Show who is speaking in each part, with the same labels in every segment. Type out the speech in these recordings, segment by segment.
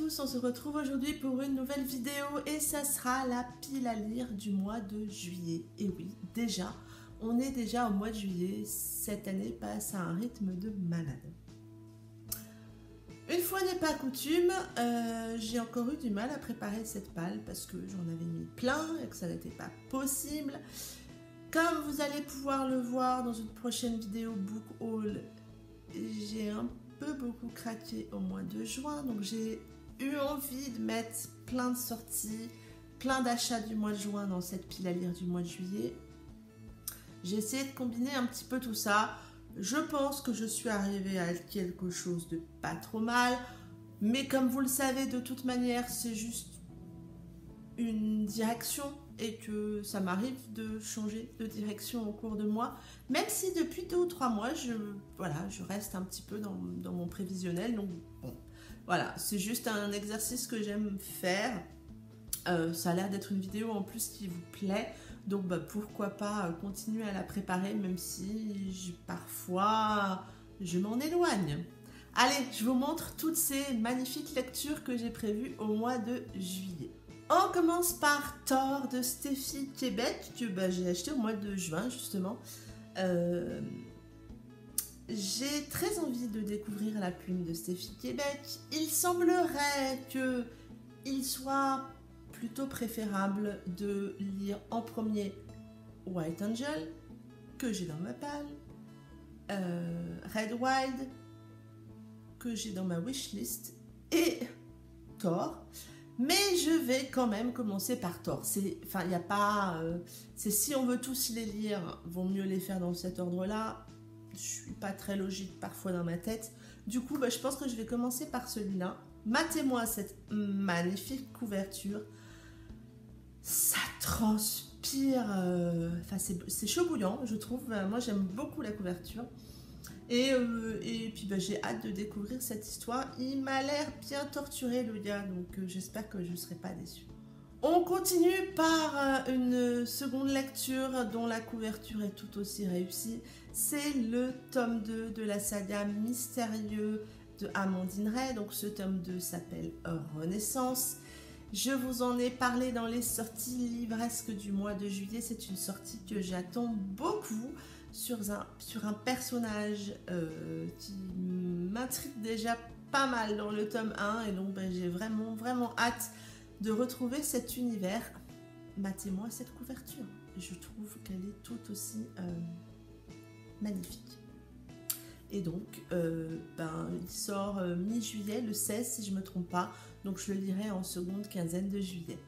Speaker 1: tous, on se retrouve aujourd'hui pour une nouvelle vidéo et ça sera la pile à lire du mois de juillet. Et oui, déjà, on est déjà au mois de juillet, cette année passe à un rythme de malade. Une fois n'est pas coutume, j'ai encore eu du mal à préparer cette palle parce que j'en avais mis plein et que ça n'était pas possible. Comme vous allez pouvoir le voir dans une prochaine vidéo book haul, j'ai un peu beaucoup craqué au mois de juin, donc j'ai eu envie de mettre plein de sorties, plein d'achats du mois de juin dans cette pile à lire du mois de juillet. J'ai essayé de combiner un petit peu tout ça. Je pense que je suis arrivée à quelque chose de pas trop mal, mais comme vous le savez, de toute manière, c'est juste une direction et que ça m'arrive de changer de direction au cours de mois, même si depuis 2 ou 3 mois, je reste un petit peu dans mon prévisionnel. Donc bon, voilà, c'est juste un exercice que j'aime faire. Ça a l'air d'être une vidéo en plus qui vous plaît, donc pourquoi pas continuer à la préparer, même si parfois je m'en éloigne. Allez, je vous montre toutes ces magnifiques lectures que j'ai prévues au mois de juillet. On commence par Thor de Steffi Québec, que j'ai acheté au mois de juin justement. J'ai très envie de découvrir la plume de Steffi Québec. Il semblerait qu'il soit plutôt préférable de lire en premier White Angel, que j'ai dans ma palle, Red Wild, que j'ai dans ma wishlist, et Thor. Mais je vais quand même commencer par Thor. C'est si on veut tous les lire, vaut mieux les faire dans cet ordre-là. Je suis pas très logique parfois dans ma tête. Du coup, je pense que je vais commencer par celui-là. Matez-moi cette magnifique couverture. Ça transpire. C'est chaud bouillant, je trouve. Moi, j'aime beaucoup la couverture. Et puis j'ai hâte de découvrir cette histoire. Il m'a l'air bien torturé le gars, donc j'espère que je ne serai pas déçue. On continue par une seconde lecture dont la couverture est tout aussi réussie. C'est le tome 2 de la saga Mystérieux de Amandine Ray. Donc ce tome 2 s'appelle Renaissance. Je vous en ai parlé dans les sorties livresques du mois de juillet. C'est une sortie que j'attends beaucoup sur un personnage qui m'intrigue déjà pas mal dans le tome 1. Et donc j'ai vraiment hâte de retrouver cet univers. Matez-moi cette couverture. Je trouve qu'elle est tout aussi magnifique. Et donc, il sort mi-juillet, le 16 si je ne me trompe pas. Donc je le lirai en seconde quinzaine de juillet.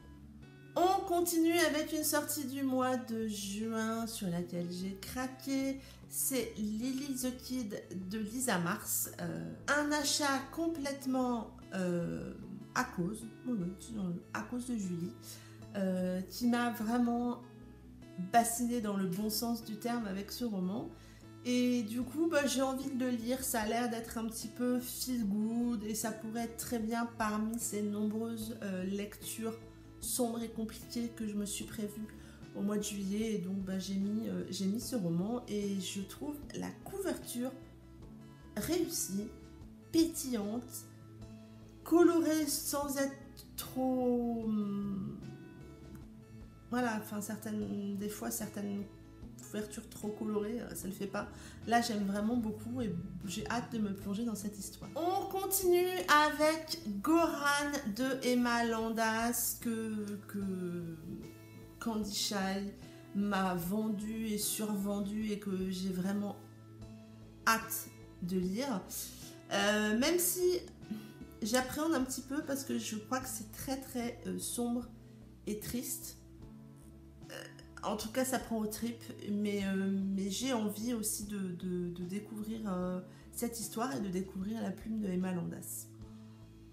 Speaker 1: On continue avec une sortie du mois de juin sur laquelle j'ai craqué. C'est Lily the Kid de Lisa Mars. Un achat complètement à cause de Julie, qui m'a vraiment bassinée dans le bon sens du terme avec ce roman. Et du coup, j'ai envie de le lire. Ça a l'air d'être un petit peu feel good et ça pourrait être très bien parmi ces nombreuses lectures sombres et compliquées que je me suis prévue au mois de juillet. Et donc, j'ai mis ce roman et je trouve la couverture réussie, pétillante, colorée sans être trop... Voilà, des fois, certaines couvertures trop colorées, ça le fait pas. Là, j'aime vraiment beaucoup et j'ai hâte de me plonger dans cette histoire. On continue avec Goran de Emma Landas que Candy Shy m'a vendu et survendu et que j'ai vraiment hâte de lire. Même si j'appréhende un petit peu parce que je crois que c'est très sombre et triste. En tout cas, ça prend aux tripes, mais j'ai envie aussi de découvrir cette histoire et de découvrir la plume de Emma Landas.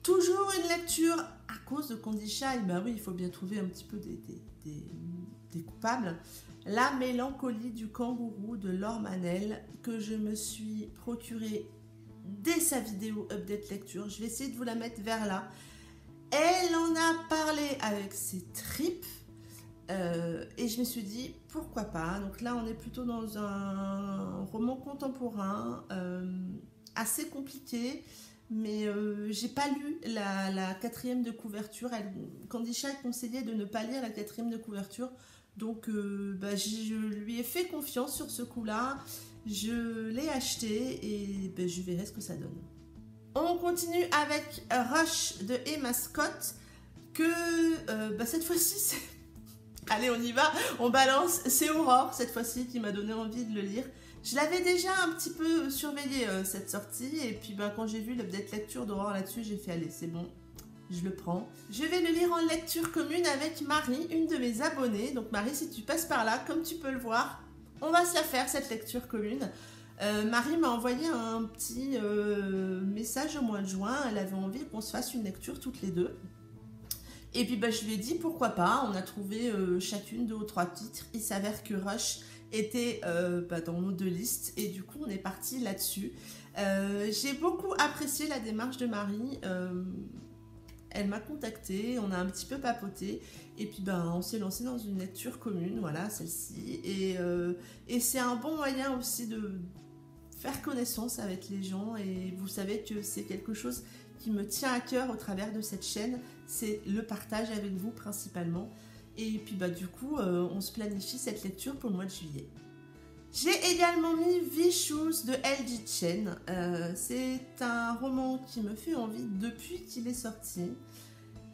Speaker 1: Toujours une lecture à cause de Candy Shy. Oui, il faut bien trouver un petit peu des coupables. La mélancolie du kangourou de Laure Manel, que je me suis procurée dès sa vidéo update lecture. Je vais essayer de vous la mettre vers là. Elle en a parlé avec ses tripes. Et je me suis dit pourquoi pas. Donc là on est plutôt dans un roman contemporain assez compliqué mais j'ai pas lu la quatrième de couverture. Candisha conseillait de ne pas lire la quatrième de couverture, donc je lui ai fait confiance sur ce coup-là. Je l'ai acheté et je verrai ce que ça donne. On continue avec Rush de Emma Scott, que cette fois-ci c'est... Allez, on y va, on balance. C'est Aurore cette fois-ci qui m'a donné envie de le lire. Je l'avais déjà un petit peu surveillé cette sortie, et puis quand j'ai vu l'update lecture d'Aurore là-dessus, j'ai fait allez, c'est bon, je le prends. Je vais le lire en lecture commune avec Marie, une de mes abonnées. Donc Marie, si tu passes par là, comme tu peux le voir, on va se la faire cette lecture commune. Marie m'a envoyé un petit message au mois de juin, elle avait envie qu'on se fasse une lecture toutes les deux. Et puis je lui ai dit pourquoi pas, on a trouvé chacune 2 ou 3 titres. Il s'avère que Rush était dans nos 2 listes et du coup on est parti là-dessus. J'ai beaucoup apprécié la démarche de Marie, elle m'a contactée, on a un petit peu papoté et puis on s'est lancé dans une lecture commune, voilà celle-ci. Et c'est un bon moyen aussi de faire connaissance avec les gens, et vous savez que c'est quelque chose qui me tient à cœur au travers de cette chaîne, c'est le partage avec vous principalement. Et puis du coup, on se planifie cette lecture pour le mois de juillet. J'ai également mis V-Shoes de LG Chen. C'est un roman qui me fait envie depuis qu'il est sorti.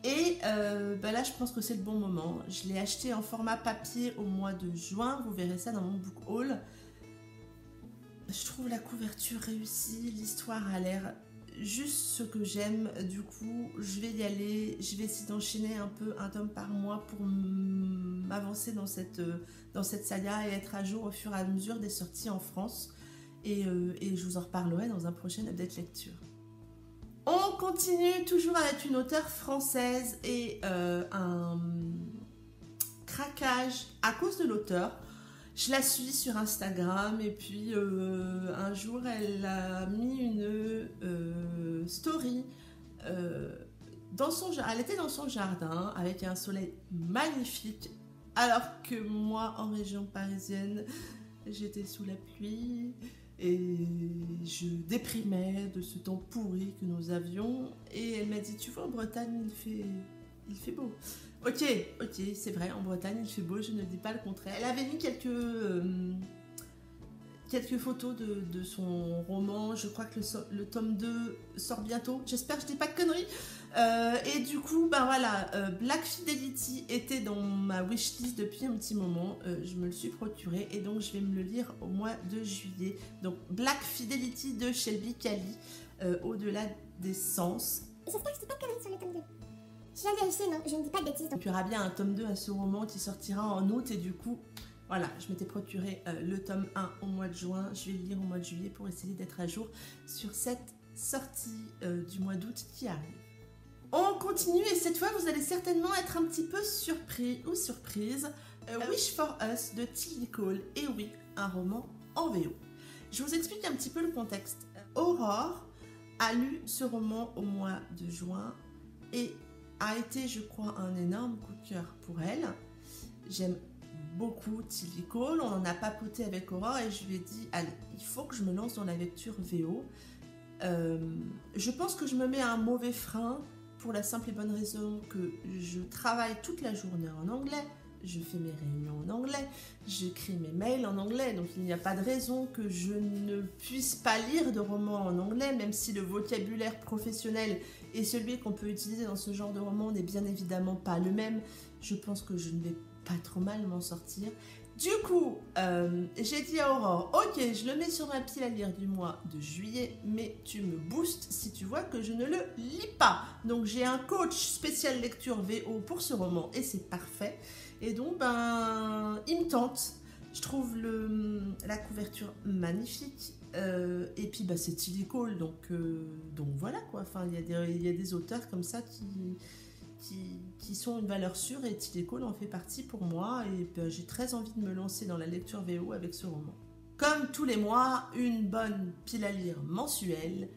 Speaker 1: Et là, je pense que c'est le bon moment. Je l'ai acheté en format papier au mois de juin. Vous verrez ça dans mon book haul. Je trouve la couverture réussie. L'histoire a l'air juste ce que j'aime. Du coup, je vais y aller. Je vais essayer d'enchaîner un peu un tome par mois pour m'avancer dans cette saga et être à jour au fur et à mesure des sorties en France. Et je vous en reparlerai dans un prochain update lecture. On continue toujours avec une auteure française et un craquage à cause de l'auteur. Je la suis sur Instagram et puis un jour elle a mis une story elle était dans son jardin avec un soleil magnifique, alors que moi en région parisienne j'étais sous la pluie et je déprimais de ce temps pourri que nous avions. Et elle m'a dit tu vois en Bretagne il fait beau. Ok, c'est vrai, en Bretagne il fait beau, je ne dis pas le contraire. Elle avait mis quelques photos de son roman. Je crois que le tome 2 sort bientôt, j'espère que je dis pas de conneries. Et du coup, Black Fidelity était dans ma wishlist depuis un petit moment. Je me le suis procuré et donc je vais me le lire au mois de juillet. Donc Black Fidelity de Shelby Cali, Au-delà des sens.
Speaker 2: J'espère que je dis pas de conneries sur le tome 2. Je viens de vérifier, non, je ne dis pas de bêtises.
Speaker 1: Donc il y aura bien un tome 2 à ce roman qui sortira en août, et du coup, voilà, je m'étais procuré le tome 1 au mois de juin. Je vais le lire au mois de juillet pour essayer d'être à jour sur cette sortie du mois d'août qui arrive. On continue et cette fois, vous allez certainement être un petit peu surpris ou surprise. Wish for Us de Tilly Cole. Et oui, un roman en VO. Je vous explique un petit peu le contexte. Aurore a lu ce roman au mois de juin et a été, je crois, un énorme coup de cœur pour elle. J'aime beaucoup Tilly Cole, on en a papoté avec Aurore et je lui ai dit allez, il faut que je me lance dans la lecture VO. Je pense que je me mets un mauvais frein pour la simple et bonne raison que je travaille toute la journée en anglais, je fais mes réunions en anglais, j'écris mes mails en anglais, donc il n'y a pas de raison que je ne puisse pas lire de romans en anglais, même si le vocabulaire professionnel et celui qu'on peut utiliser dans ce genre de roman n'est bien évidemment pas le même. Je pense que je ne vais pas trop mal m'en sortir. Du coup, j'ai dit à Aurore, ok, je le mets sur ma pile à lire du mois de juillet, mais tu me boostes si tu vois que je ne le lis pas. Donc j'ai un coach spécial lecture VO pour ce roman et c'est parfait. Et donc, il me tente. Je trouve la couverture magnifique. Et puis, c'est Tilly Cole, donc voilà quoi. Enfin, il y a des auteurs comme ça qui sont une valeur sûre et Tilly Cole en fait partie pour moi. Et j'ai très envie de me lancer dans la lecture VO avec ce roman. Comme tous les mois, une bonne pile à lire mensuelle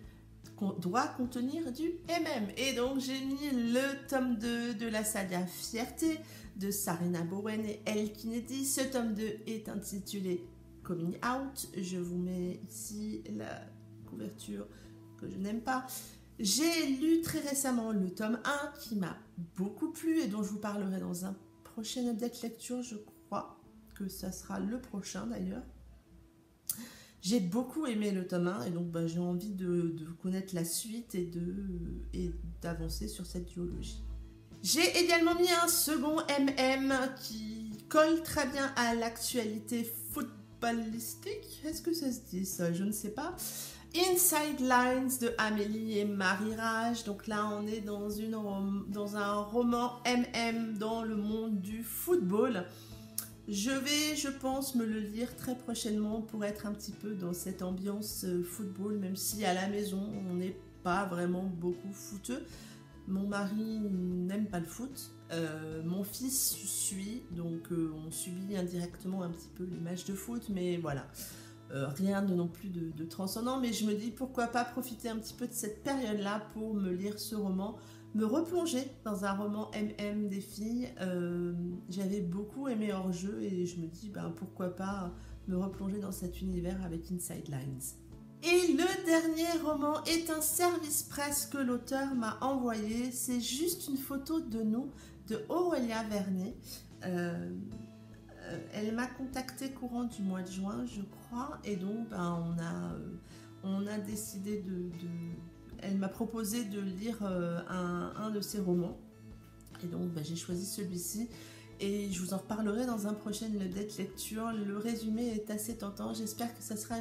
Speaker 1: doit contenir du MM. Et donc, j'ai mis le tome 2 de la saga Fierté de Sarina Bowen et Elle Kennedy. Ce tome 2 est intitulé Coming Out. Je vous mets ici la couverture que je n'aime pas. J'ai lu très récemment le tome 1 qui m'a beaucoup plu et dont je vous parlerai dans un prochain update lecture, je crois que ça sera le prochain d'ailleurs. J'ai beaucoup aimé le tome 1 et donc j'ai envie de connaître la suite et d'avancer sur cette duologie. J'ai également mis un second MM qui colle très bien à l'actualité footballistique. Est-ce que ça se dit ça? Je ne sais pas. Inside Lines de Amélie et Marie Rage. Donc là, on est dans un roman MM dans le monde du football. Je vais, je pense, me le lire très prochainement pour être un petit peu dans cette ambiance football, même si à la maison, on n'est pas vraiment beaucoup footeux. Mon mari n'aime pas le foot. Mon fils suit, donc on subit indirectement un petit peu les matchs de foot, mais voilà. Rien de non plus de transcendant, mais je me dis pourquoi pas profiter un petit peu de cette période-là pour me lire ce roman, me replonger dans un roman MM des filles. J'avais beaucoup aimé Hors-jeu et je me dis pourquoi pas me replonger dans cet univers avec Inside Lines. Et le dernier roman est un service presse que l'auteur m'a envoyé. C'est juste une photo de nous, de Aurélia Vernet. Elle m'a contacté courant du mois de juin, je crois, et donc on a décidé elle m'a proposé de lire un de ses romans, et donc j'ai choisi celui-ci, et je vous en reparlerai dans un prochain update lecture. Le résumé est assez tentant, j'espère que ça sera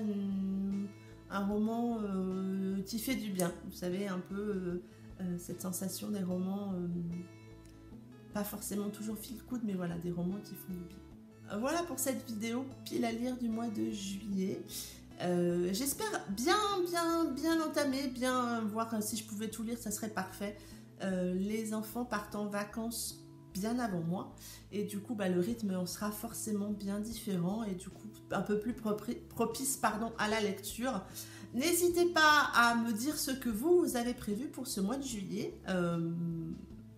Speaker 1: un roman qui fait du bien, vous savez, un peu cette sensation des romans, pas forcément toujours feel good, mais voilà, des romans qui font du bien. Voilà pour cette vidéo pile à lire du mois de juillet. J'espère bien entamer, bien voir si je pouvais tout lire, ça serait parfait. Les enfants partent en vacances bien avant moi et du coup le rythme en sera forcément bien différent et du coup un peu plus propice à la lecture. N'hésitez pas à me dire ce que vous avez prévu pour ce mois de juillet.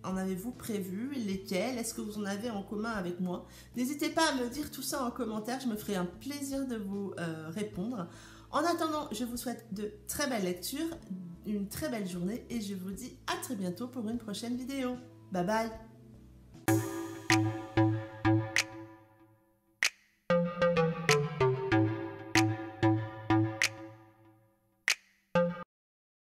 Speaker 1: En avez-vous prévu? Lesquels? Est-ce que vous en avez en commun avec moi? N'hésitez pas à me dire tout ça en commentaire, je me ferai un plaisir de vous répondre. En attendant, je vous souhaite de très belles lectures, une très belle journée et je vous dis à très bientôt pour une prochaine vidéo. Bye bye!